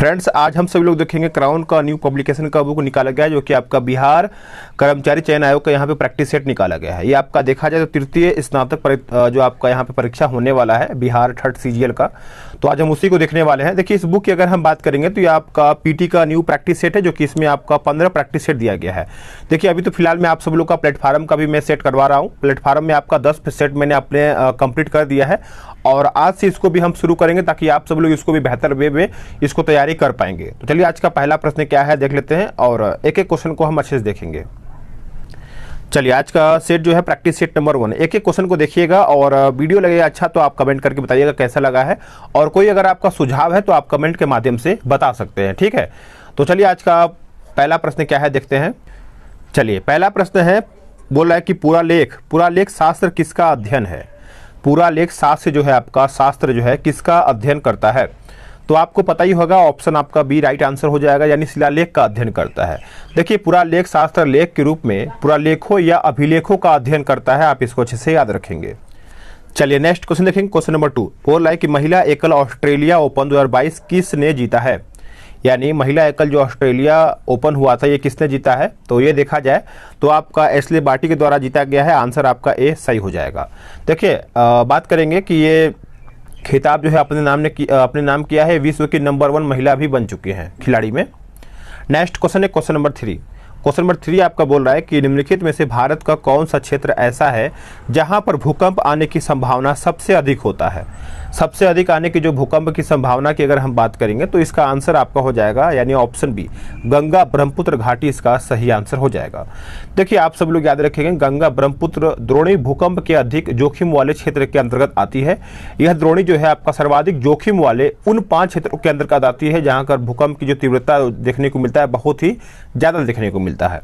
Friends, आज हम सभी लोग देखेंगे क्राउन का न्यू पब्लिकेशन का बुक निकाला गया है, जो कि आपका बिहार कर्मचारी चयन आयोग का यहाँ पे प्रैक्टिस सेट निकाला गया है। ये आपका देखा जाए तो तृतीय स्नातक जो आपका यहाँ पे परीक्षा होने वाला है बिहार थर्ड सीजीएल का, तो आज हम उसी को देखने वाले हैं। देखिए, इस बुक की अगर हम बात करेंगे तो ये आपका पीटी का न्यू प्रैक्टिस सेट है, जो कि इसमें आपका 15 प्रैक्टिस सेट दिया गया है। देखिए, अभी तो फिलहाल मैं आप सब लोग का प्लेटफार्म का भी मैं सेट करवा रहा हूँ। प्लेटफार्म में आपका 10 सेट मैंने अपने कंप्लीट कर दिया है और आज से इसको भी हम शुरू करेंगे ताकि आप सब लोग इसको भी बेहतर वे में इसको तैयारी कर पाएंगे। तो चलिए, आज का पहला प्रश्न क्या है देख लेते हैं और एक एक क्वेश्चन को हम अच्छे से देखेंगे। चलिए, आज का सेट जो है प्रैक्टिस सेट नंबर 1, एक एक क्वेश्चन को देखिएगा और वीडियो लगेगा अच्छा तो आप कमेंट करके बताइएगा कैसा लगा है, और कोई अगर आपका सुझाव है तो आप कमेंट के माध्यम से बता सकते हैं, ठीक है। तो चलिए, आज का पहला प्रश्न क्या है देखते हैं। चलिए, पहला प्रश्न है, बोल रहा है कि पूरा लेख शास्त्र किसका अध्ययन है। पूरा लेख शास्त्र जो है आपका शास्त्र जो है किसका अध्ययन करता है। तो आपको पता ही होगा, ऑप्शन आपका बी राइट आंसर हो जाएगा, यानी शिलालेख का अध्ययन करता है। देखिए, पूरा लेख शास्त्र लेख के रूप में पूरा लेखों या अभिलेखों का अध्ययन करता है, आप इसको अच्छे से याद रखेंगे। चलिए, नेक्स्ट क्वेश्चन देखेंगे, क्वेश्चन नंबर 2। बोल रहा है कि महिला एकल ऑस्ट्रेलिया ओपन 2022 किसने जीता है, यानी महिला एकल जो ऑस्ट्रेलिया ओपन हुआ था ये किसने जीता है। तो ये देखा जाए तो आपका एशले बार्टी के द्वारा जीता गया है, आंसर आपका ए सही हो जाएगा। देखिए, बात करेंगे कि ये खिताब जो है अपने नाम किया है, विश्व की नंबर 1 महिला भी बन चुकी हैं खिलाड़ी में। नेक्स्ट क्वेश्चन है क्वेश्चन नंबर 3। क्वेश्चन नंबर 3 आपका बोल रहा है कि निम्नलिखित में से भारत का कौन सा क्षेत्र ऐसा है जहां पर भूकंप आने की संभावना सबसे अधिक होता है। सबसे अधिक आने की जो भूकंप की संभावना की अगर हम बात करेंगे तो इसका आंसर आपका हो जाएगा, यानी ऑप्शन बी गंगा ब्रह्मपुत्र घाटी इसका सही आंसर हो जाएगा। देखिए, आप सब लोग याद रखेंगे, गंगा ब्रह्मपुत्र द्रोणी भूकंप के अधिक जोखिम वाले क्षेत्र के अंतर्गत आती है। यह द्रोणी जो है आपका सर्वाधिक जोखिम वाले उन 5 क्षेत्रों के अंतर्गत आती है जहां पर भूकंप की जो तीव्रता देखने को मिलता है बहुत ही ज्यादा देखने को मिलता है।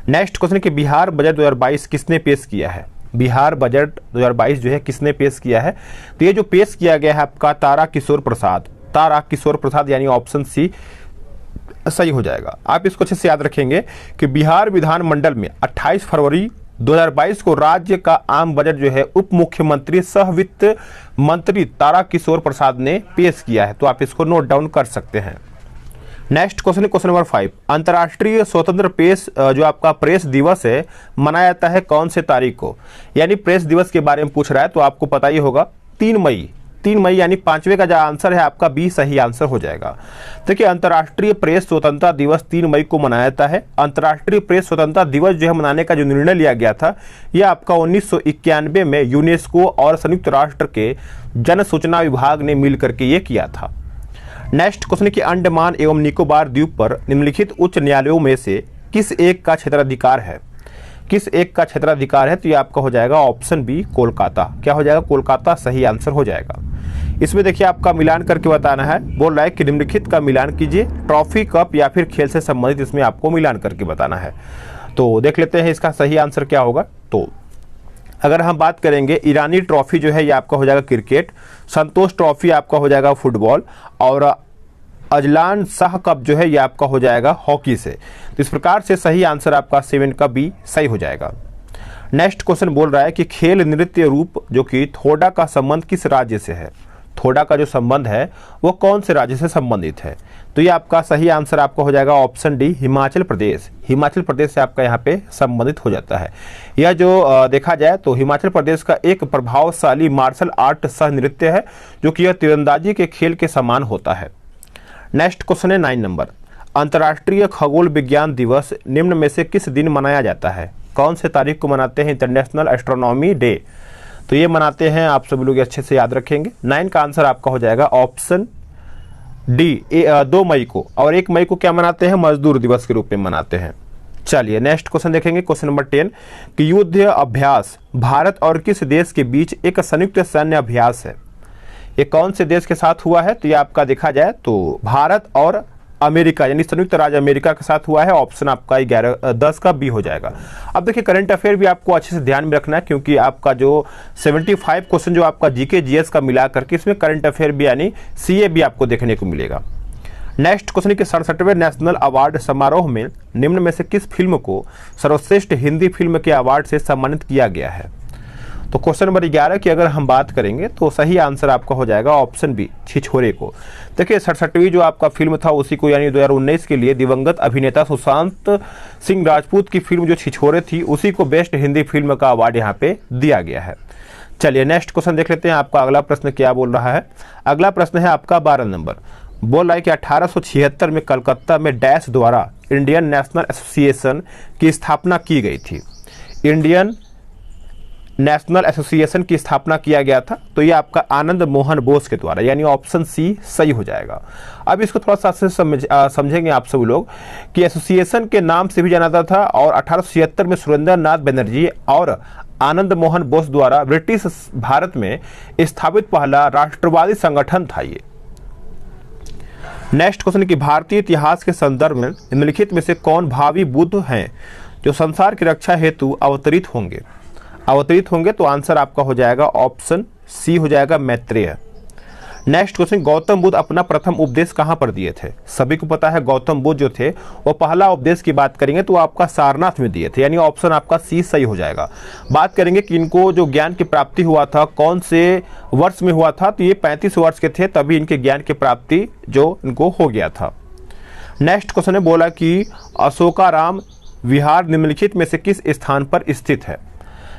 नेक्स्ट क्वेश्चन कि बिहार बजट 2022 किसने पेश किया है। बिहार बजट 2022 जो है किसने पेश किया है। तो ये जो पेश किया गया है आपका तारा किशोर प्रसाद, यानी ऑप्शन सी सही हो जाएगा। आप इसको अच्छे से याद रखेंगे कि बिहार विधानमंडल में 28 फरवरी 2022 को राज्य का आम बजट जो है उप मुख्यमंत्री सह वित्त मंत्री तारा किशोर प्रसाद ने पेश किया है, तो आप इसको नोट डाउन कर सकते हैं। Next question question number 5। अंतर्राष्ट्रीय स्वतंत्र प्रेस जो आपका प्रेस दिवस है मनाया जाता है कौन से तारीख को, यानी प्रेस दिवस के बारे में पूछ रहा है, तो आपको पता ही होगा 3 मई, यानी 5वें का जो आंसर है आपका बी सही आंसर हो जाएगा। देखिए, अंतर्राष्ट्रीय प्रेस स्वतंत्रता दिवस 3 मई को मनाया जाता है। अंतर्राष्ट्रीय प्रेस स्वतंत्रता दिवस जो है मनाने का जो निर्णय लिया गया था यह आपका 1991 में यूनेस्को और संयुक्त राष्ट्र के जन सूचना विभाग ने मिल करके ये किया था। नेक्स्ट क्वेश्चन कि अंडमान एवं निकोबार द्वीप पर निम्नलिखित उच्च न्यायालयों में से किस एक का क्षेत्राधिकार है। किस एक का क्षेत्राधिकार है, तो ये आपका हो जाएगा ऑप्शन बी कोलकाता। क्या हो जाएगा, कोलकाता सही आंसर हो जाएगा। इसमें देखिए आपका मिलान करके बताना है। बोल रहा है कि निम्नलिखित का मिलान कीजिए, ट्रॉफी, कप या फिर खेल से संबंधित, इसमें आपको मिलान करके बताना है। तो देख लेते हैं इसका सही आंसर क्या होगा। तो अगर हम बात करेंगे, ईरानी ट्रॉफी जो है ये आपका हो जाएगा क्रिकेट, संतोष ट्रॉफी आपका हो जाएगा फुटबॉल, और अजलान शाह कप जो है ये आपका हो जाएगा हॉकी से। तो इस प्रकार से सही आंसर आपका 7 का बी सही हो जाएगा। नेक्स्ट क्वेश्चन बोल रहा है कि खेल नृत्य रूप जो कि थोड़ा का संबंध किस राज्य से है। थोड़ा का जो संबंध है वो कौन से राज्य से संबंधित है, तो ये आपका सही आंसर आपका हो जाएगा ऑप्शन डी हिमाचल प्रदेश। हिमाचल प्रदेश से आपका यहाँ पे संबंधित हो जाता है। यह जो देखा जाए तो हिमाचल प्रदेश का एक प्रभावशाली मार्शल आर्ट सह नृत्य है, जो कि यह तीरंदाजी के खेल के समान होता है। नेक्स्ट क्वेश्चन है 9 नंबर। अंतर्राष्ट्रीय खगोल विज्ञान दिवस निम्न में से किस दिन मनाया जाता है। कौन से तारीख को मनाते हैं इंटरनेशनल एस्ट्रोनॉमी डे, तो ये मनाते हैं, आप सभी लोग अच्छे से याद रखेंगे। 9 का आंसर आपका हो जाएगा ऑप्शन डी 2 मई को, और 1 मई को क्या मनाते हैं, मजदूर दिवस के रूप में मनाते हैं। चलिए, नेक्स्ट क्वेश्चन देखेंगे क्वेश्चन नंबर 10 कि युद्ध अभ्यास भारत और किस देश के बीच एक संयुक्त सैन्य अभ्यास है। ये कौन से देश के साथ हुआ है, तो ये आपका देखा जाए तो भारत और अमेरिका, यानी संयुक्त राज्य अमेरिका के साथ हुआ है। ऑप्शन आपका 10 का बी हो जाएगा। अब देखिए, करंट अफेयर भी आपको अच्छे से ध्यान में रखना है, क्योंकि आपका जो 75 क्वेश्चन जो आपका जीके जीएस का मिला करके इसमें करंट अफेयर भी यानी सीए भी आपको देखने को मिलेगा। नेक्स्ट क्वेश्चन के 67वें नेशनल अवार्ड समारोह में निम्न में से किस फिल्म को सर्वश्रेष्ठ हिंदी फिल्म के अवार्ड से सम्मानित किया गया है। तो क्वेश्चन नंबर 11 की अगर हम बात करेंगे तो सही आंसर आपका हो जाएगा ऑप्शन बी, छिछोरे को। देखिए 67वीं जो आपका फिल्म था उसी को यानी 2019 के लिए दिवंगत अभिनेता सुशांत सिंह राजपूत की फिल्म जो छिछोरे थी उसी को बेस्ट हिंदी फिल्म का अवार्ड यहाँ पे दिया गया है। चलिए नेक्स्ट क्वेश्चन देख लेते हैं, आपका अगला प्रश्न क्या बोल रहा है। अगला प्रश्न है आपका 12 नंबर, बोल रहा है कि 1876 में कलकत्ता में डैश द्वारा इंडियन नेशनल एसोसिएशन की स्थापना की गई थी। इंडियन नेशनल एसोसिएशन की स्थापना किया गया था, तो ये आपका आनंद मोहन बोस के द्वारा, यानी ऑप्शन सी सही हो जाएगा। अब इसको थोड़ा सा समझेंगे आप सब लोग कि एसोसिएशन के नाम से भी जाना जाता था और 1876 में सुरेंद्र नाथ बनर्जी और आनंद मोहन बोस द्वारा ब्रिटिश भारत में स्थापित पहला राष्ट्रवादी संगठन था ये। नेक्स्ट क्वेश्चन की भारतीय इतिहास के संदर्भ में निम्नलिखित में से कौन भावी बुद्ध हैं जो संसार की रक्षा हेतु अवतरित होंगे। अवतरित होंगे तो आंसर आपका हो जाएगा ऑप्शन सी हो जाएगा, मैत्रेय। नेक्स्ट क्वेश्चन, गौतम बुद्ध अपना प्रथम उपदेश कहां पर दिए थे। सभी को पता है गौतम बुद्ध जो थे वो पहला उपदेश की बात करेंगे तो आपका सारनाथ में दिए थे, यानी ऑप्शन आपका सी सही हो जाएगा। बात करेंगे कि इनको जो ज्ञान की प्राप्ति हुआ था कौन से वर्ष में हुआ था, तो ये 35 वर्ष के थे तभी इनके ज्ञान की प्राप्ति जो इनको हो गया था। नेक्स्ट क्वेश्चन ने बोला कि अशोकाराम विहार निम्नलिखित में से किस स्थान पर स्थित है।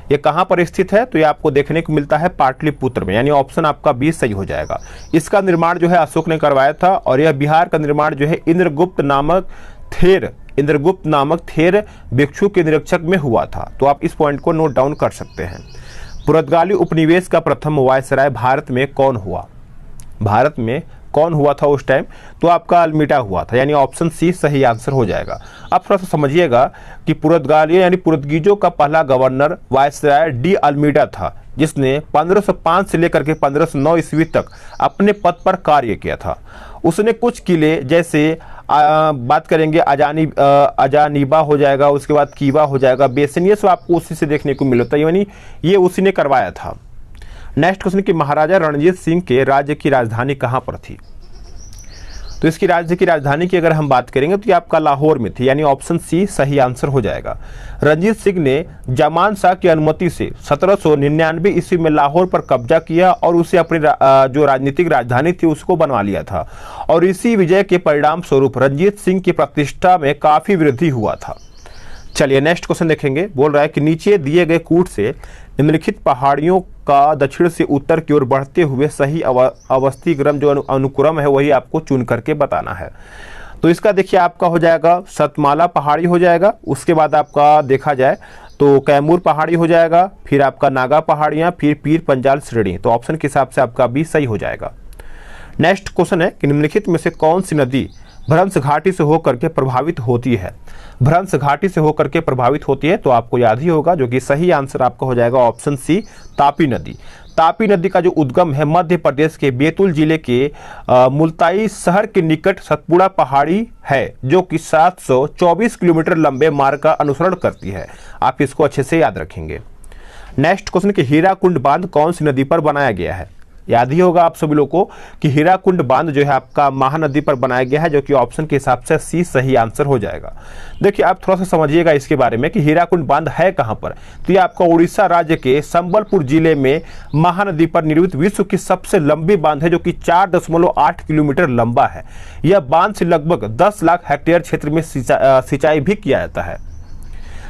ये कहां पर स्थित है, तो ये आपको देखने को मिलता है पाटलिपुत्र में, यानी ऑप्शन आपका बी सही हो जाएगा। इसका निर्माण जो है अशोक ने करवाया था और यह बिहार का निर्माण जो है इंद्रगुप्त नामक थेर भिक्षु के निरीक्षक में हुआ था। तो आप इस पॉइंट को नोट डाउन कर सकते हैं। पुर्तगाली उपनिवेश का प्रथम वायसराय भारत में कौन हुआ। भारत में कौन हुआ था उस टाइम, तो आपका अल्मीडा हुआ था, यानी ऑप्शन सी सही आंसर हो जाएगा। अब थोड़ा सा समझिएगा कि पुर्तगाली यानी पुर्तगीजों का पहला गवर्नर वायसराय डी अल्मीडा था, जिसने 1505 से लेकर के 1509 ईस्वी तक अपने पद पर कार्य किया था। उसने कुछ किले जैसे बात करेंगे अजानीबा हो जाएगा, उसके बाद कीवा हो जाएगा, बेसिन, ये सब आपको उसी से देखने को मिलता है, यानी ये उसी ने करवाया था। नेक्स्ट क्वेश्चन कि महाराजा रणजीत सिंह के राज्य की राजधानी कहां पर थी। तो इसकी राज्य की राजधानी की अगर हम बात करेंगे तो ये आपका लाहौर में थी, यानी ऑप्शन सी सही आंसर हो जाएगा। रणजीत सिंह ने जमान शाह की अनुमति से 1799 ईस्वी में लाहौर पर कब्जा किया और उसे अपनी जो राजनीतिक राजधानी थी उसको बनवा लिया था, और इसी विजय के परिणाम स्वरूप रणजीत सिंह की प्रतिष्ठा में काफी वृद्धि हुआ था। चलिए नेक्स्ट क्वेश्चन देखेंगे, बोल रहा है कि नीचे दिए गए कूट से निम्नलिखित पहाड़ियों का दक्षिण से उत्तर की ओर बढ़ते हुए सही अवस्थी क्रम जो अनुक्रम है वही आपको चुन करके बताना है। तो इसका देखिए आपका हो जाएगा सतमाला पहाड़ी हो जाएगा, उसके बाद आपका देखा जाए तो कैमूर पहाड़ी हो जाएगा, फिर आपका नागा पहाड़ियाँ, फिर पीर पंजाल श्रेणी। तो ऑप्शन के हिसाब से आपका बी सही हो जाएगा। नेक्स्ट क्वेश्चन है कि निम्नलिखित में से कौन सी नदी भ्रंश घाटी से होकर के प्रभावित होती है। भ्रंश घाटी से होकर के प्रभावित होती है तो आपको याद ही होगा, जो कि सही आंसर आपका हो जाएगा ऑप्शन सी तापी नदी। तापी नदी का जो उद्गम है मध्य प्रदेश के बैतूल जिले के मुल्ताई शहर के निकट सतपुड़ा पहाड़ी है, जो कि 724 किलोमीटर लंबे मार्ग का अनुसरण करती है। आप इसको अच्छे से याद रखेंगे। नेक्स्ट क्वेश्चन कि हीराकुंड बांध कौन सी नदी पर बनाया गया है। याद ही होगा आप सभी लोगों को कि हीराकुंड बांध जो है आपका महानदी पर बनाया गया है, जो कि ऑप्शन के हिसाब से सी सही आंसर हो जाएगा। देखिए आप थोड़ा सा समझिएगा इसके बारे में कि हीराकुंड बांध है कहां पर, तो ये आपका उड़ीसा राज्य के संबलपुर जिले में महानदी पर निर्मित विश्व की सबसे लंबी बांध है, जो कि 4.8 किलोमीटर लंबा है। यह बांध से लगभग 10 लाख हेक्टेयर क्षेत्र में सिंचाई भी किया जाता है।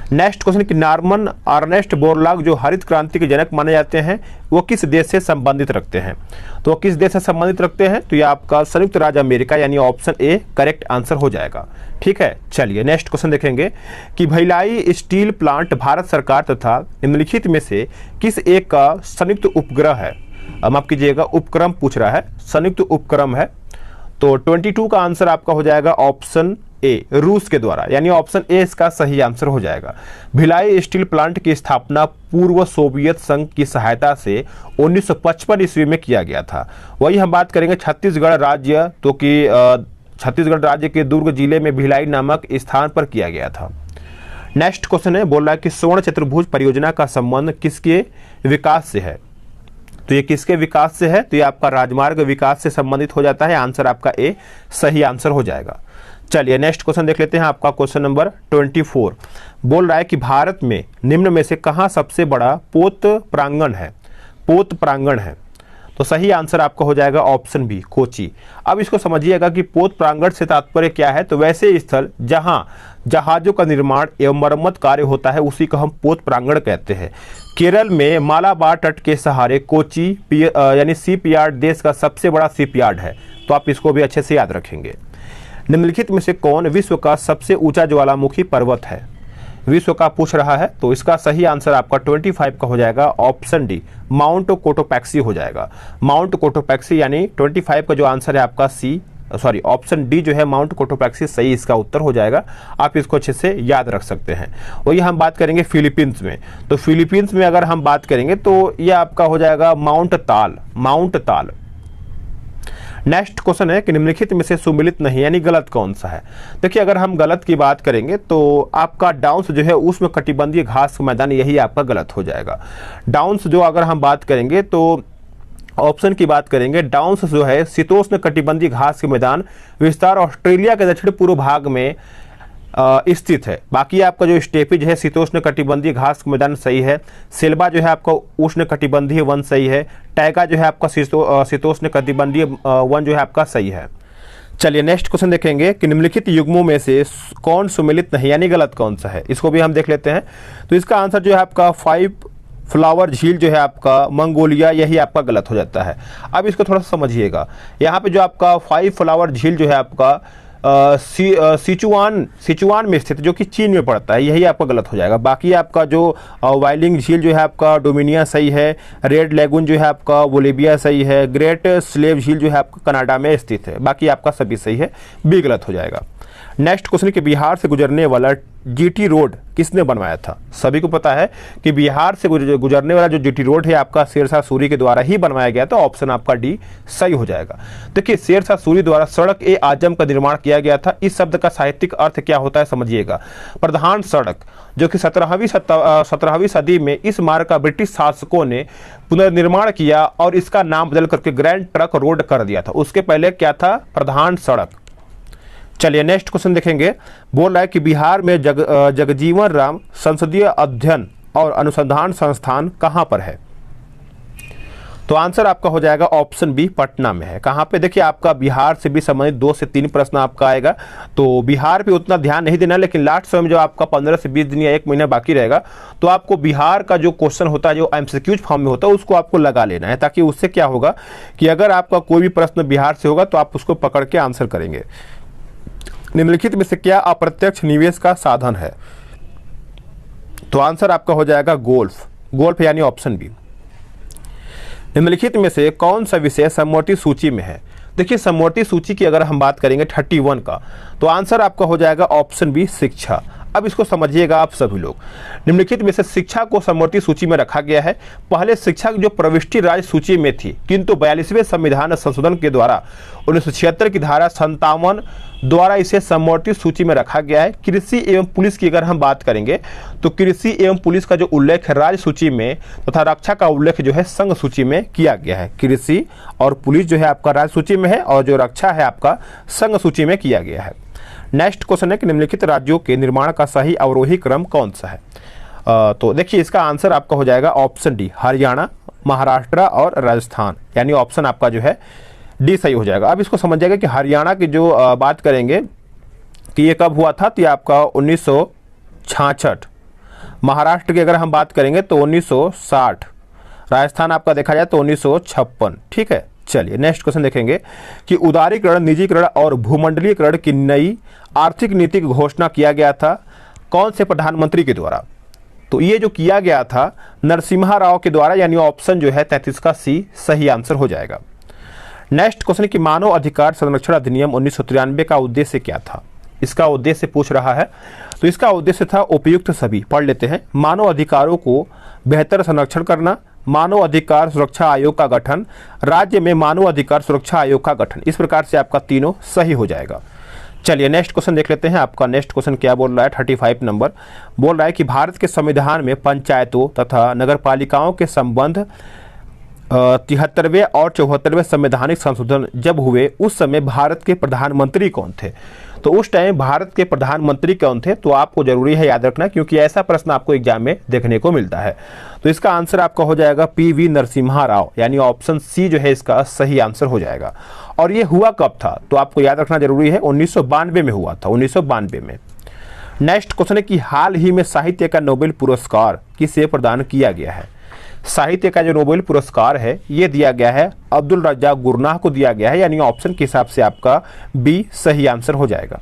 नेक्स्ट क्वेश्चन कि नॉर्मन अर्नेस्ट बोरलॉग जो हरित क्रांति के जनक माने जाते हैं वो किस देश से संबंधित रखते हैं। तो किस देश से संबंधित रखते हैं, तो ये आपका संयुक्त राज्य अमेरिका, यानी ऑप्शन ए करेक्ट आंसर हो जाएगा। ठीक है, चलिए नेक्स्ट क्वेश्चन देखेंगे कि भिलाई स्टील प्लांट भारत सरकार तथा निम्नलिखित में से किस एक का संयुक्त उपग्रह है। माफ कीजिएगा, उपक्रम पूछ रहा है, संयुक्त उपक्रम है। तो 22 का आंसर आपका हो जाएगा ऑप्शन ए रूस के द्वारा, यानी ऑप्शन ए इसका सही आंसर हो जाएगा। भिलाई स्टील प्लांट की स्थापना पूर्व सोवियत संघ की सहायता से 1955 ईस्वी में किया गया था। वही हम बात करेंगे छत्तीसगढ़ राज्य, तो कि छत्तीसगढ़ राज्य के दुर्ग जिले में भिलाई नामक स्थान पर किया गया था। नेक्स्ट क्वेश्चन है, बोल रहा है कि स्वर्ण चतुर्भुज परियोजना का संबंध किसके विकास से है। तो ये किसके विकास से है, तो ये आपका राजमार्ग विकास से संबंधित हो जाता है। आंसर आपका ए सही आंसर हो जाएगा। चलिए नेक्स्ट क्वेश्चन देख लेते हैं। आपका क्वेश्चन नंबर 24 बोल रहा है कि भारत में निम्न में से कहाँ सबसे बड़ा पोत प्रांगण है? पोत प्रांगण है, तो सही आंसर आपका हो जाएगा ऑप्शन बी, कोची। अब इसको समझिएगा कि पोत प्रांगण से तात्पर्य क्या है। तो वैसे स्थल जहां जहाजों का निर्माण एवं मरम्मत कार्य होता है उसी को हम पोत प्रांगण कहते हैं। केरल में मालाबार तट के सहारे कोची यानी शिप यार्ड देश का सबसे बड़ा शिप यार्ड है, तो आप इसको भी अच्छे से याद रखेंगे। निम्नलिखित में से कौन विश्व का सबसे ऊंचा ज्वालामुखी पर्वत है? विश्व का पूछ रहा है, तो इसका सही आंसर आपका 25 का हो जाएगा ऑप्शन डी, माउंट कोटोपैक्सी हो जाएगा। माउंट कोटोपैक्सी यानी 25 का जो आंसर है आपका ऑप्शन डी जो है माउंट कोटोपैक्सी सही इसका उत्तर हो जाएगा। आप इसको अच्छे से याद रख सकते हैं। वही हम बात करेंगे फिलीपींस में, तो फिलीपींस में अगर हम बात करेंगे तो यह आपका हो जाएगा माउंट ताल, माउंट ताल। नेक्स्ट क्वेश्चन है कि निम्नलिखित में से सुमिलित नहीं यानी गलत कौन सा है? देखिए अगर हम गलत की बात करेंगे तो आपका डाउन्स जो है उष्ण कटिबंधीय घास का मैदान, यही आपका गलत हो जाएगा। डाउन्स जो अगर हम बात करेंगे तो ऑप्शन की बात करेंगे, डाउन्स जो है शीतोष्ण कटिबंधीय घास के मैदान विस्तार ऑस्ट्रेलिया के दक्षिण पूर्व भाग में स्थित है। बाकी आपका जो स्टेपिज है शीतोष्ण कटिबंधीय घास का मैदान सही है। सेल्वा जो है आपका उष्ण कटिबंधीय वन सही है। टैगा जो है आपका शीतोष्ण कटिबंधीय वन जो है आपका सही है। चलिए नेक्स्ट क्वेश्चन देखेंगे कि निम्नलिखित युग्मों में से कौन सुमेलित नहीं यानी गलत कौन सा है? इसको भी हम देख लेते हैं। तो इसका आंसर जो है आपका 5 फ्लावर झील जो है आपका मंगोलिया, यही आपका गलत हो जाता है। अब इसको थोड़ा सा समझिएगा। यहाँ पे जो आपका 5 फ्लावर झील जो है आपका सिचुआन में स्थित जो कि चीन में पड़ता है, यही आपका गलत हो जाएगा। बाकी आपका जो वाइलिंग झील जो है आपका डोमिनिया सही है। रेड लेगून जो है आपका बोलिविया सही है। ग्रेट स्लेव झील जो है आपका कनाडा में स्थित है। बाकी आपका सभी सही है, बी गलत हो जाएगा। नेक्स्ट क्वेश्चन कि बिहार से गुजरने वाला जीटी रोड किसने बनवाया था? सभी को पता है कि बिहार से गुजरने वाला जो जीटी रोड है आपका शेरशाह सूरी के द्वारा ही बनवाया गया, तो ऑप्शन आपका डी सही हो जाएगा। देखिए शेरशाह सूरी द्वारा सड़क ए आजम का निर्माण किया गया था। इस शब्द का साहित्यिक अर्थ क्या होता है समझिएगा। प्रधान सड़क, जो कि 17वीं सदी में इस मार्ग का ब्रिटिश शासकों ने पुनर्निर्माण किया और इसका नाम बदल करके ग्रैंड ट्रक रोड कर दिया था। उसके पहले क्या था? प्रधान सड़क। चलिए नेक्स्ट क्वेश्चन देखेंगे। बोल रहा है कि बिहार में जगजीवन राम संसदीय अध्ययन और अनुसंधान संस्थान कहां पर है? तो आंसर आपका हो जाएगा ऑप्शन बी, पटना में है। कहां पे? देखिए आपका बिहार से भी संबंधित 2 से 3 प्रश्न आपका आएगा, तो बिहार पे उतना ध्यान नहीं देना, लेकिन लास्ट समय जो आपका 15 से 20 दिन या 1 महीना बाकी रहेगा तो आपको बिहार का जो क्वेश्चन होता है जो एमसीक्यूज फॉर्म में होता है उसको आपको लगा लेना है, ताकि उससे क्या होगा कि अगर आपका कोई भी प्रश्न बिहार से होगा तो आप उसको पकड़ के आंसर करेंगे। निम्नलिखित में से क्या अप्रत्यक्ष निवेश का साधन है? तो आंसर आपका हो जाएगा गोल्फ, गोल्फ यानी ऑप्शन बी। निम्नलिखित में से कौन सा विषय समवर्ती सूची में है? देखिए समवर्ती सूची की अगर हम बात करेंगे 31 का, तो आंसर आपका हो जाएगा ऑप्शन बी, शिक्षा। अब इसको समझिएगा आप सभी लोग। निम्नलिखित में से शिक्षा को समवर्ती सूची में रखा गया है। पहले शिक्षा की जो प्रविष्टि राज्य सूची में थी, किंतु 42वें संविधान संशोधन के द्वारा 1976 की धारा 57 द्वारा इसे समवर्ती सूची में रखा गया है। कृषि एवं पुलिस की अगर हम बात करेंगे तो कृषि एवं पुलिस का जो उल्लेख है राज्य सूची में तथा रक्षा का उल्लेख जो है संघ सूची में किया गया है। कृषि और पुलिस जो है आपका राज्य सूची में है और जो रक्षा है आपका संघ सूची में किया गया है। नेक्स्ट क्वेश्चन है कि निम्नलिखित राज्यों के निर्माण का सही अवरोही क्रम कौन सा है? तो देखिए इसका आंसर आपका हो जाएगा ऑप्शन डी, हरियाणा, महाराष्ट्र और राजस्थान, यानी ऑप्शन आपका जो है डी सही हो जाएगा। अब इसको समझिएगा कि हरियाणा की जो बात करेंगे कि ये कब हुआ था, तो ये आपका 1966। महाराष्ट्र की अगर हम बात करेंगे तो 1960। राजस्थान आपका देखा जाए तो 1956। ठीक है, चलिए नेक्स्ट क्वेश्चन देखेंगे कि उदारीकरण, निजीकरण और भूमंडलीकरण की नई आर्थिक नीति की घोषणा किया गया था कौन से प्रधानमंत्री के द्वारा? तो ये जो किया गया था नरसिम्हा राव के द्वारा, यानी ऑप्शन जो है 33 का सी सही आंसर हो जाएगा। नेक्स्ट क्वेश्चन कि मानव अधिकार संरक्षण अधिनियम 1993 का उद्देश्य क्या था? इसका उद्देश्य पूछ रहा है, तो इसका उद्देश्य था उपयुक्त सभी। पढ़ लेते हैं। मानव अधिकारों को बेहतर संरक्षण करना, मानव अधिकार सुरक्षा आयोग का गठन, राज्य में मानव अधिकार सुरक्षा आयोग का गठन। इस प्रकार से आपका तीनों सही हो जाएगा। चलिए नेक्स्ट क्वेश्चन देख लेते हैं। आपका नेक्स्ट क्वेश्चन क्या बोल रहा है? 35 नंबर बोल रहा है कि भारत के संविधान में पंचायतों तथा नगरपालिकाओं के संबंध 73वें और 74वें संवैधानिक संशोधन जब हुए उस समय भारत के प्रधानमंत्री कौन थे? तो उस टाइम भारत के प्रधानमंत्री कौन थे? तो आपको जरूरी है याद रखना, क्योंकि ऐसा प्रश्न आपको एग्जाम में देखने को मिलता है। तो इसका आंसर आपका हो जाएगा पीवी नरसिम्हा राव, यानी ऑप्शन सी जो है इसका सही आंसर हो जाएगा। और ये हुआ कब था? तो आपको याद रखना जरूरी है, 1992 में हुआ था, 1992 में। नेक्स्ट क्वेश्चन है कि हाल ही में साहित्य का नोबेल पुरस्कार किसे प्रदान किया गया है? साहित्य का जो नोबेल पुरस्कार है ये दिया गया है अब्दुल रज्जाक गुरनाह को दिया गया है, यानी ऑप्शन के हिसाब से आपका बी सही आंसर हो जाएगा।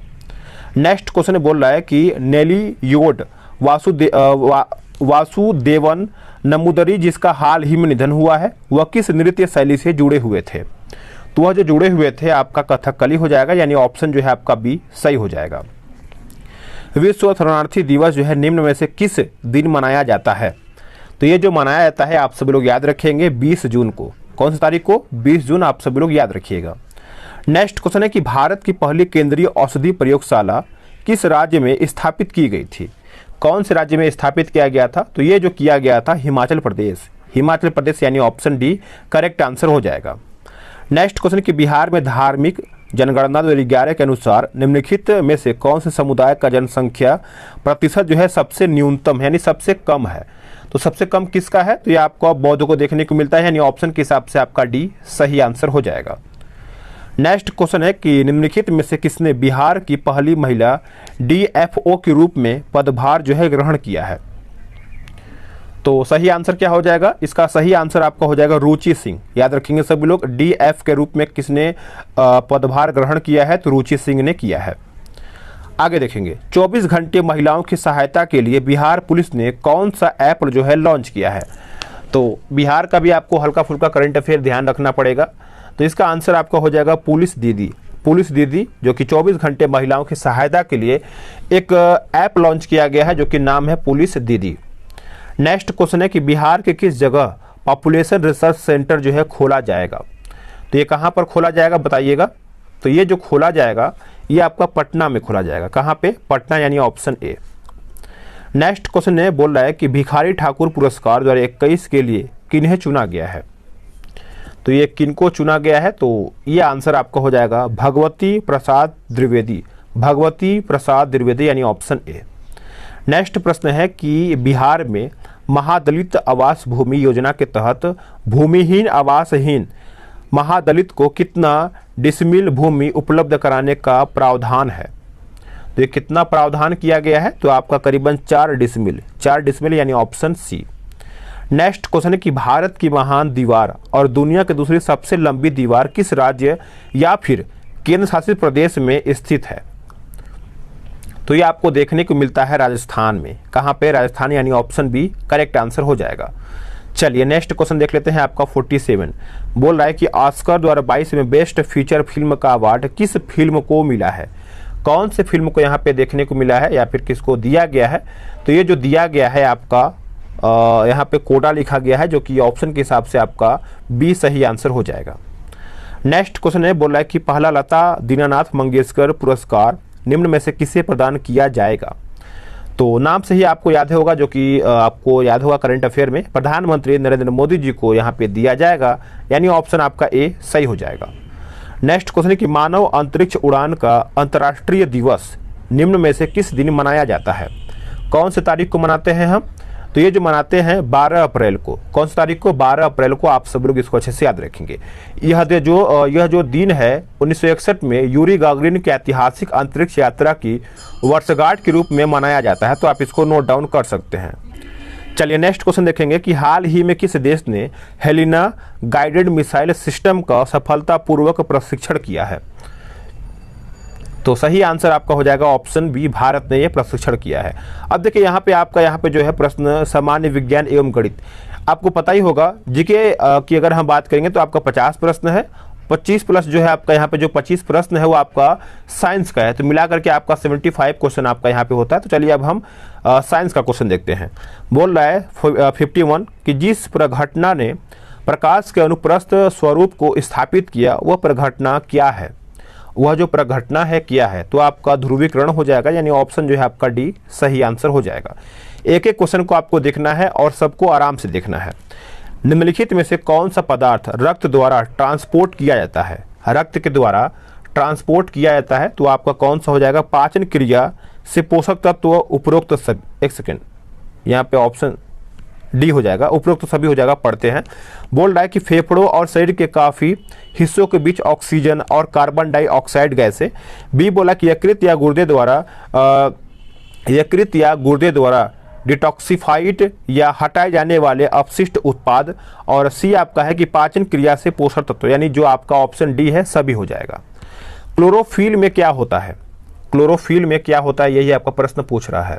नेक्स्ट क्वेश्चन बोल रहा है कि नेली योड वासुदेवन नमूदरी जिसका हाल ही में निधन हुआ है वह किस नृत्य शैली से जुड़े हुए थे? तो वह जो जुड़े हुए थे आपका कथकली हो जाएगा, यानी ऑप्शन जो है आपका बी सही हो जाएगा। विश्व शरणार्थी दिवस जो है निम्न में से किस दिन मनाया जाता है? तो ये जो मनाया जाता है आप सभी लोग याद रखेंगे 20 जून को। कौन सी तारीख को? 20 जून आप सभी लोग याद रखिएगा। नेक्स्ट क्वेश्चन है कि भारत की पहली केंद्रीय औषधि प्रयोगशाला किस राज्य में स्थापित की गई थी? कौन से राज्य में स्थापित किया गया था? तो ये जो किया गया था हिमाचल प्रदेश, हिमाचल प्रदेश, यानी ऑप्शन डी करेक्ट आंसर हो जाएगा। नेक्स्ट क्वेश्चन कि बिहार में धार्मिक जनगणना 2011 के अनुसार निम्नलिखित में से कौन से समुदाय का जनसंख्या प्रतिशत जो है सबसे न्यूनतम यानी सबसे कम है? तो सबसे कम किसका है? तो ये आपको बौद्ध को देखने को मिलता है, यानी ऑप्शन के हिसाब से आपका डी सही आंसर हो जाएगा। नेक्स्ट क्वेश्चन है कि निम्नलिखित में से किसने बिहार की पहली महिला डीएफओ के रूप में पदभार जो है ग्रहण किया है? तो सही आंसर क्या हो जाएगा? इसका सही आंसर आपका हो जाएगा रुचि सिंह। याद रखेंगे सभी लोग, डीएफ के रूप में किसने पदभार ग्रहण किया है? तो रुचि सिंह ने किया है। आगे देखेंगे 24 घंटे महिलाओं की सहायता के लिए बिहार पुलिस ने कौन सा ऐप जो है लॉन्च किया है? तो बिहार का भी आपको हल्का फुल्का करंट अफेयर ध्यान रखना पड़ेगा। तो इसका आंसर आपका हो जाएगा पुलिस दीदी। पुलिस दीदी जो कि 24 घंटे महिलाओं की सहायता के लिए एक ऐप लॉन्च किया गया है जो कि नाम है पुलिस दीदी। नेक्स्ट क्वेश्चन है कि बिहार के किस जगह पॉपुलेशन रिसर्च सेंटर जो है खोला जाएगा? तो ये कहाँ पर खोला जाएगा बताइएगा? तो ये जो खोला जाएगा ये आपका पटना में खोला जाएगा। कहाँ पे? पटना, यानी ऑप्शन ए। नेक्स्ट क्वेश्चन है बोल रहा है कि भिखारी ठाकुर पुरस्कार 2021 के लिए किन्हें चुना गया है? तो ये किनको चुना गया है? तो ये आंसर आपका हो जाएगा भगवती प्रसाद द्विवेदी, भगवती प्रसाद द्विवेदी, यानी ऑप्शन ए। नेक्स्ट प्रश्न है कि बिहार में महादलित आवास भूमि योजना के तहत भूमिहीन आवासहीन महादलित को कितना डिसमिल भूमि उपलब्ध कराने का प्रावधान है? तो ये कितना प्रावधान किया गया है? तो आपका करीबन 4 डिसमिल, यानी ऑप्शन सी। नेक्स्ट क्वेश्चन है कि भारत की महान दीवार और दुनिया की दूसरी सबसे लंबी दीवार किस राज्य या फिर केंद्र शासित प्रदेश में स्थित है? तो ये आपको देखने को मिलता है राजस्थान में। कहाँ पे? राजस्थान, यानी ऑप्शन बी करेक्ट आंसर हो जाएगा। चलिए नेक्स्ट क्वेश्चन देख लेते हैं आपका 47 बोल रहा है कि ऑस्कर 2022 में बेस्ट फीचर फिल्म का अवार्ड किस फिल्म को मिला है? कौन से फिल्म को यहाँ पे देखने को मिला है या फिर किसको दिया गया है? तो ये जो दिया गया है आपका यहाँ पे कोटा लिखा गया है जो कि ऑप्शन के हिसाब से आपका बी सही आंसर हो जाएगा। नेक्स्ट क्वेश्चन है बोल रहा है कि पहला लता दीनानाथ मंगेशकर पुरस्कार निम्न में से किसे प्रदान किया जाएगा? तो नाम से ही आपको याद होगा, जो कि आपको याद होगा करंट अफेयर में, प्रधानमंत्री नरेंद्र मोदी जी को यहाँ पे दिया जाएगा, यानी ऑप्शन आपका ए सही हो जाएगा। नेक्स्ट क्वेश्चन है कि मानव अंतरिक्ष उड़ान का अंतर्राष्ट्रीय दिवस निम्न में से किस दिन मनाया जाता है? कौन से तारीख को मनाते हैं हम? तो ये जो मनाते हैं 12 अप्रैल को। कौन सी तारीख को? 12 अप्रैल को। आप सब लोग इसको अच्छे से याद रखेंगे। यह जो दिन है 1961 में यूरी गागरिन की ऐतिहासिक अंतरिक्ष यात्रा की वर्षगांठ के रूप में मनाया जाता है, तो आप इसको नोट डाउन कर सकते हैं। चलिए नेक्स्ट क्वेश्चन देखेंगे कि हाल ही में किस देश ने हेलिना गाइडेड मिसाइल सिस्टम का सफलतापूर्वक प्रशिक्षण किया है? तो सही आंसर आपका हो जाएगा ऑप्शन बी, भारत ने यह प्रशिक्षण किया है। अब देखिए यहाँ पे जो है प्रश्न सामान्य विज्ञान एवं गणित, आपको पता ही होगा जीके की अगर हम बात करेंगे तो आपका 50 प्रश्न है, 25 प्लस जो है आपका यहाँ पे जो 25 प्रश्न है वो आपका साइंस का है, तो मिला करके आपका 75 क्वेश्चन आपका यहाँ पे होता है। तो चलिए अब हम साइंस का क्वेश्चन देखते हैं। बोल रहा है 51 कि जिस प्रघटना ने प्रकाश के अनुप्रस्थ स्वरूप को स्थापित किया वह प्रघटना क्या है? वह जो प्रघटना है क्या है? तो आपका ध्रुवीकरण हो जाएगा, यानी ऑप्शन जो है आपका डी सही आंसर हो जाएगा। एक एक क्वेश्चन को आपको देखना है और सबको आराम से देखना है। निम्नलिखित में से कौन सा पदार्थ रक्त द्वारा ट्रांसपोर्ट किया जाता है? रक्त के द्वारा ट्रांसपोर्ट किया जाता है, तो आपका कौन सा हो जाएगा? पाचन क्रिया से पोषक तत्व उपरोक्त सभी, एक सेकेंड, यहाँ पे ऑप्शन डी हो जाएगा, उपरोक्त सभी हो जाएगा, पढ़ते हैं। बोल रहा है कि फेफड़ों और शरीर के काफी हिस्सों के बीच ऑक्सीजन और कार्बन डाइऑक्साइड गैस है। बी बोला कि यकृत या गुर्दे द्वारा डिटॉक्सिफाइड या हटाए जाने वाले अपशिष्ट उत्पाद, और सी आपका है कि पाचन क्रिया से पोषक तत्व, यानी जो आपका ऑप्शन डी है सभी हो जाएगा। क्लोरोफिल में क्या होता है? क्लोरोफिल में क्या होता है, यही आपका प्रश्न पूछ रहा है।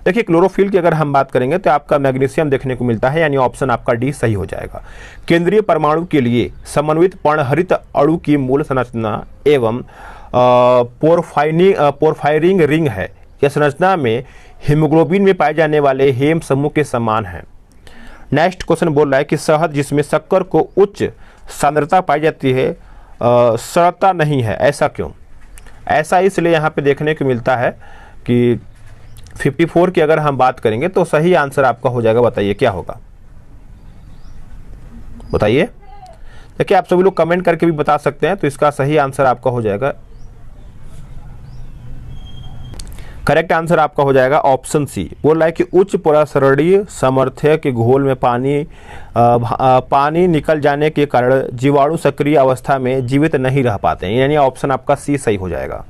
देखिए क्लोरोफिल की अगर हम बात करेंगे तो आपका मैग्नीशियम देखने को मिलता है, यानी ऑप्शन आपका डी सही हो जाएगा। केंद्रीय परमाणु के लिए समन्वित पर्णहरित अणु की मूल संरचना एवं पोरफायरिंग रिंग है। यह संरचना में हीमोग्लोबिन में पाए जाने वाले हेम समूह के समान है। नेक्स्ट क्वेश्चन बोल रहा है कि शहद जिसमें शक्कर को उच्च सांद्रता पाई जाती है सड़ता नहीं है, ऐसा क्यों? ऐसा इसलिए यहाँ पे देखने को मिलता है कि 54 की अगर हम बात करेंगे तो सही आंसर आपका हो जाएगा, बताइए क्या होगा? बताइए। देखिए आप सभी लोग कमेंट करके भी बता सकते हैं, तो इसका सही आंसर आपका हो जाएगा, करेक्ट आंसर आपका हो जाएगा ऑप्शन सी। बोल रहा है कि उच्च प्रसरणीय सामर्थ्य के घोल में पानी निकल जाने के कारण जीवाणु सक्रिय अवस्था में जीवित नहीं रह पाते हैं, यानी ऑप्शन आपका सी सही हो जाएगा।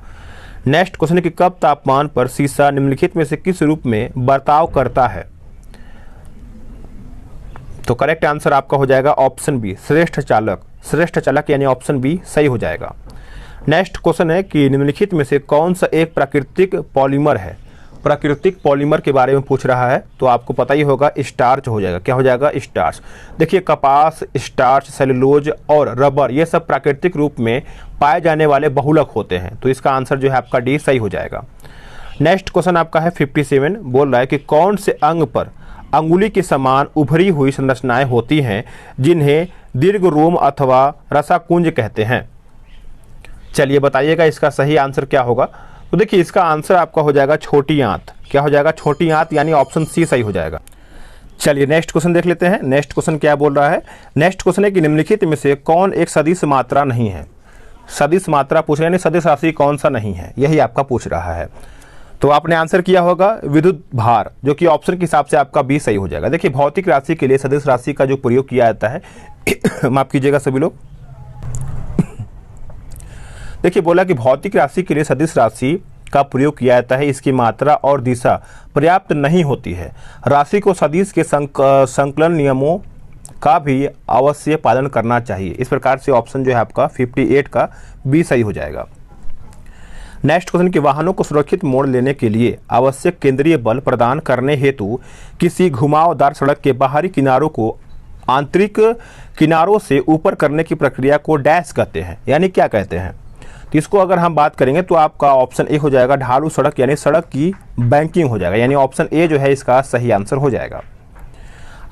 नेक्स्ट क्वेश्चन है कि कम तापमान पर शीशा निम्नलिखित में से किस रूप में बर्ताव करता है? तो करेक्ट आंसर आपका हो जाएगा ऑप्शन बी, श्रेष्ठ चालक, यानी ऑप्शन बी सही हो जाएगा। नेक्स्ट क्वेश्चन है कि निम्नलिखित में से कौन सा एक प्राकृतिक पॉलीमर है? प्राकृतिक पॉलीमर के बारे में पूछ रहा है, तो आपको पता ही होगा स्टार्च हो जाएगा। क्या हो जाएगा? स्टार्च। देखिए कपास, स्टार्च, सेलुलोज और रबर ये सब प्राकृतिक रूप में पाए जाने वाले बहुलक होते हैं, तो इसका आंसर जो है आपका डी सही हो जाएगा। नेक्स्ट क्वेश्चन आपका है 57, बोल रहा है कि कौन से अंग पर अंगुली के समान उभरी हुई संरचनाएं होती हैं जिन्हें दीर्घ रोम अथवा रसाकुंज कहते हैं? चलिए बताइएगा इसका सही आंसर क्या होगा। तो देखिए इसका आंसर आपका हो जाएगा छोटी आंत। क्या हो जाएगा? छोटी आंत, यानी ऑप्शन सी सही हो जाएगा। चलिए नेक्स्ट क्वेश्चन देख लेते हैं। नेक्स्ट क्वेश्चन क्या बोल रहा है? नेक्स्ट क्वेश्चन है कि निम्नलिखित में से कौन एक सदिश मात्रा नहीं है? सदिश मात्रा पूछ रहे हैं, सदिश राशि कौन सा नहीं है, यही आपका पूछ रहा है। तो आपने आंसर किया होगा विद्युत भार, जो कि ऑप्शन के हिसाब से आपका बी सही हो जाएगा। देखिए भौतिक राशि के लिए सदिश राशि का जो प्रयोग किया जाता है माफ कीजिएगा सभी लोग, देखिए बोला कि भौतिक राशि के लिए सदिश राशि का प्रयोग किया जाता है, इसकी मात्रा और दिशा पर्याप्त नहीं होती है। राशि को सदिश के संकलन नियमों का भी अवश्य पालन करना चाहिए। इस प्रकार से ऑप्शन जो है आपका 58 का बी सही हो जाएगा। नेक्स्ट क्वेश्चन कि वाहनों को सुरक्षित मोड़ लेने के लिए आवश्यक केंद्रीय बल प्रदान करने हेतु किसी घुमावदार सड़क के बाहरी किनारों को आंतरिक किनारों से ऊपर करने की प्रक्रिया को डैश कहते हैं, यानी क्या कहते हैं? तो इसको अगर हम बात करेंगे तो आपका ऑप्शन ए हो जाएगा ढालू सड़क, यानी सड़क की बैंकिंग हो जाएगा, यानी ऑप्शन ए जो है इसका सही आंसर हो जाएगा।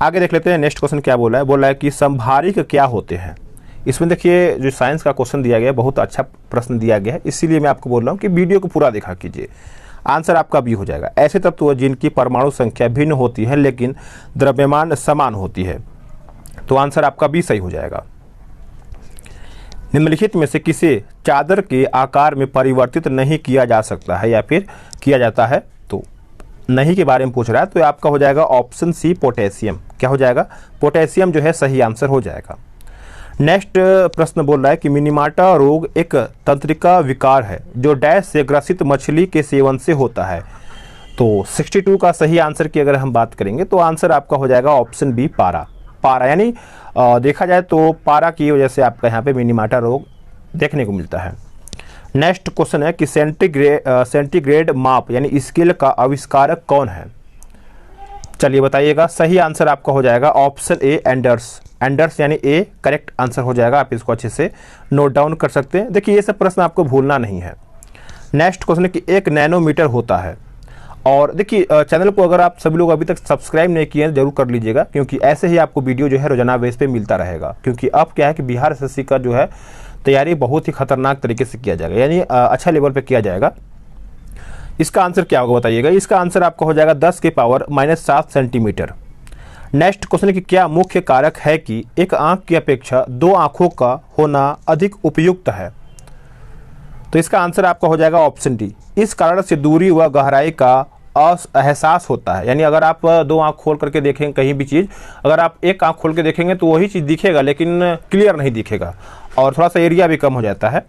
आगे देख लेते हैं नेक्स्ट क्वेश्चन क्या बोला है। बोल रहा है कि संभारिक क्या होते हैं? इसमें देखिए जो साइंस का क्वेश्चन दिया गया है, बहुत अच्छा प्रश्न दिया गया है, इसीलिए मैं आपको बोल रहा हूँ कि वीडियो को पूरा देखा कीजिए। आंसर आपका बी हो जाएगा। ऐसे तत्व जिनकी परमाणु संख्या भिन्न होती है लेकिन द्रव्यमान समान होती है, तो आंसर आपका बी सही हो जाएगा। निम्नलिखित में से किसे चादर के आकार में परिवर्तित नहीं किया जा सकता है या फिर किया जाता है? तो नहीं के बारे में पूछ रहा है, तो आपका हो जाएगा ऑप्शन सी पोटेशियम। क्या हो जाएगा? पोटेशियम जो है सही आंसर हो जाएगा। नेक्स्ट प्रश्न बोल रहा है कि मिनीमाटा रोग एक तंत्रिका विकार है जो डैश से ग्रसित मछली के सेवन से होता है। तो 62 का सही आंसर की अगर हम बात करेंगे तो आंसर आपका हो जाएगा ऑप्शन बी पारा। यानी देखा जाए तो पारा की वजह से आपका यहाँ पे मिनीमाटा रोग देखने को मिलता है। नेक्स्ट क्वेश्चन है कि सेंटीग्रेड माप यानी स्केल का आविष्कारक कौन है? चलिए बताइएगा। सही आंसर आपका हो जाएगा ऑप्शन ए एंडर्स, यानी ए करेक्ट आंसर हो जाएगा। आप इसको अच्छे से नोट डाउन कर सकते हैं। देखिए ये सब प्रश्न आपको भूलना नहीं है। नेक्स्ट क्वेश्चन है कि 1 नैनोमीटर होता है, और देखिए चैनल को अगर आप सभी लोग अभी तक सब्सक्राइब नहीं किए हैं जरूर कर लीजिएगा, क्योंकि ऐसे ही आपको वीडियो जो है रोजाना बेस पे मिलता रहेगा। क्योंकि अब क्या है कि बिहार एसएससी का जो है तैयारी बहुत ही खतरनाक तरीके से किया जाएगा, यानी अच्छा लेवल पे किया जाएगा। इसका आंसर क्या होगा बताइएगा। इसका आंसर आपका हो जाएगा 10 के पावर -7 सेंटीमीटर। नेक्स्ट क्वेश्चन कि क्या मुख्य कारक है कि एक आंख की अपेक्षा दो आंखों का होना अधिक उपयुक्त है? तो इसका आंसर आपका हो जाएगा ऑप्शन डी। इस कारण से दूरी व गहराई का एहसास होता है। यानी अगर आप दो आंख खोल करके देखेंगे कहीं भी चीज़, अगर आप एक आंख खोल के देखेंगे तो वही चीज़ दिखेगा लेकिन क्लियर नहीं दिखेगा और थोड़ा सा एरिया भी कम हो जाता है।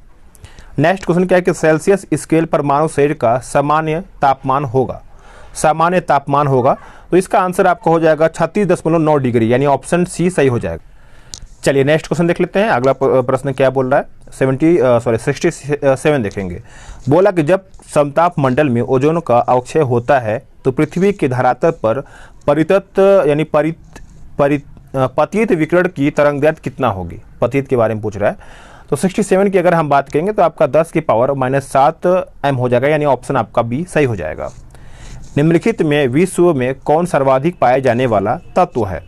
नेक्स्ट क्वेश्चन क्या है कि सेल्सियस स्केल पर मानव शरीर का सामान्य तापमान होगा, सामान्य तापमान होगा। तो इसका आंसर आपका हो जाएगा 36.9 डिग्री, यानी ऑप्शन सी सही हो जाएगा। चलिए नेक्स्ट क्वेश्चन देख लेते हैं। अगला प्रश्न क्या बोल रहा है, 67 देखेंगे। बोला कि जब समताप मंडल में ओजोन का अवक्षय होता है तो पृथ्वी के धरातल पर परितत्व यानी पतित विकिरण की तरंगदैर्घ्य कितना होगी? पतित के बारे में पूछ रहा है। तो 67 की अगर हम बात करेंगे तो आपका 10 की पावर -7 m हो जाएगा, यानी ऑप्शन आपका बी सही हो जाएगा। निम्नलिखित में विश्व में कौन सर्वाधिक पाया जाने वाला तत्व है?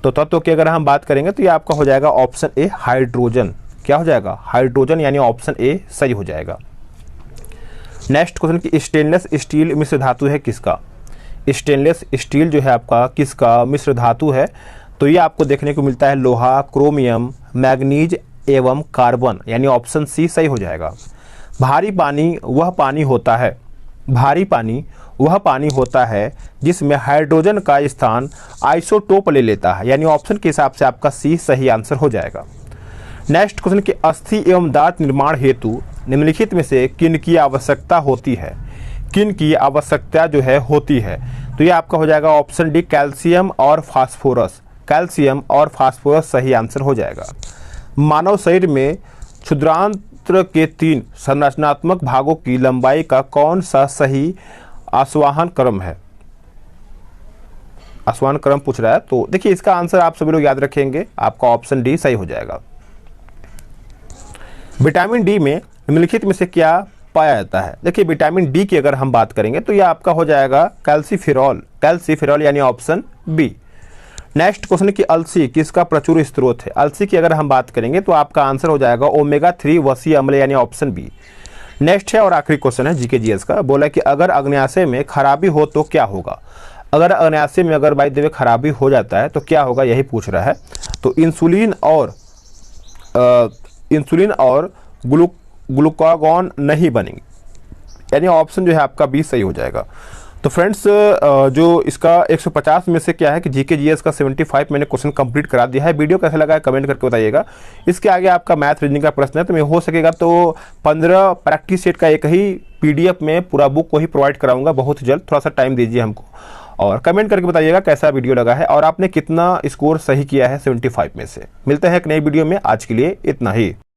तो तत्व की अगर हम बात करेंगे तो ये आपका हो जाएगा ऑप्शन ए हाइड्रोजन। क्या हो जाएगा? हाइड्रोजन, यानी ऑप्शन ए सही हो जाएगा। नेक्स्ट क्वेश्चन कि स्टेनलेस स्टील मिश्र धातु है किसका? स्टेनलेस स्टील जो है आपका किसका मिश्र धातु है? तो ये आपको देखने को मिलता है लोहा, क्रोमियम, मैग्नीज एवं कार्बन, यानी ऑप्शन सी सही हो जाएगा। भारी पानी वह पानी होता है, भारी पानी वह पानी होता है जिसमें हाइड्रोजन का स्थान आइसोटोप ले लेता है, यानी ऑप्शन के हिसाब से आपका सी सही आंसर हो जाएगा। नेक्स्ट क्वेश्चन कि अस्थि एवं दांत निर्माण हेतु निम्नलिखित में से किन की आवश्यकता होती है? किन की आवश्यकता जो है होती है? तो ये आपका हो जाएगा ऑप्शन डी कैल्शियम और फास्फोरस, कैल्शियम और फास्फोरस सही आंसर हो जाएगा। मानव शरीर में क्षुद्रांत्र के 3 संरचनात्मक भागों की लंबाई का कौन सा सही आस्वाहन क्रम है? आस्वाहन क्रम पूछ रहा है, तो देखिए इसका आंसर आप सभी लोग याद रखेंगे, आपका ऑप्शन डी सही हो जाएगा। विटामिन डी में निम्नलिखित में से क्या पाया जाता है? देखिए विटामिन डी की अगर हम बात करेंगे तो यह आपका हो जाएगा कैल्सीफेरॉल, कैल्सीफेरॉल यानी ऑप्शन बी। नेक्स्ट क्वेश्चन कि अलसी किसका प्रचुर स्रोत है? अलसी की अगर हम बात करेंगे तो आपका आंसर हो जाएगा ओमेगा 3 वसी अम्ल, यानी ऑप्शन बी। नेक्स्ट है और आखिरी क्वेश्चन है जीके जीएस का। बोला कि अगर अग्न्याशय में खराबी हो तो क्या होगा? अगर अग्न्याशय में अगर बाय द वे खराबी हो जाता है तो क्या होगा, यही पूछ रहा है। तो इंसुलिन और ग्लूकागॉन नहीं बनेंगे, यानी ऑप्शन जो है आपका बी सही हो जाएगा। तो फ्रेंड्स जो इसका 150 में से क्या है कि जीके जीएस का 75 मैंने क्वेश्चन कंप्लीट करा दिया है। वीडियो कैसा लगा है कमेंट करके बताइएगा। इसके आगे आपका मैथ रीजनिंग का प्रश्न है तो मैं हो सकेगा तो 15 प्रैक्टिस सेट का एक ही पीडीएफ में पूरा बुक को ही प्रोवाइड कराऊंगा बहुत जल्द। थोड़ा सा टाइम दीजिए हमको और कमेंट करके बताइएगा कैसा वीडियो लगा है और आपने कितना स्कोर सही किया है 75 में से। मिलते हैं एक नई वीडियो में, आज के लिए इतना ही।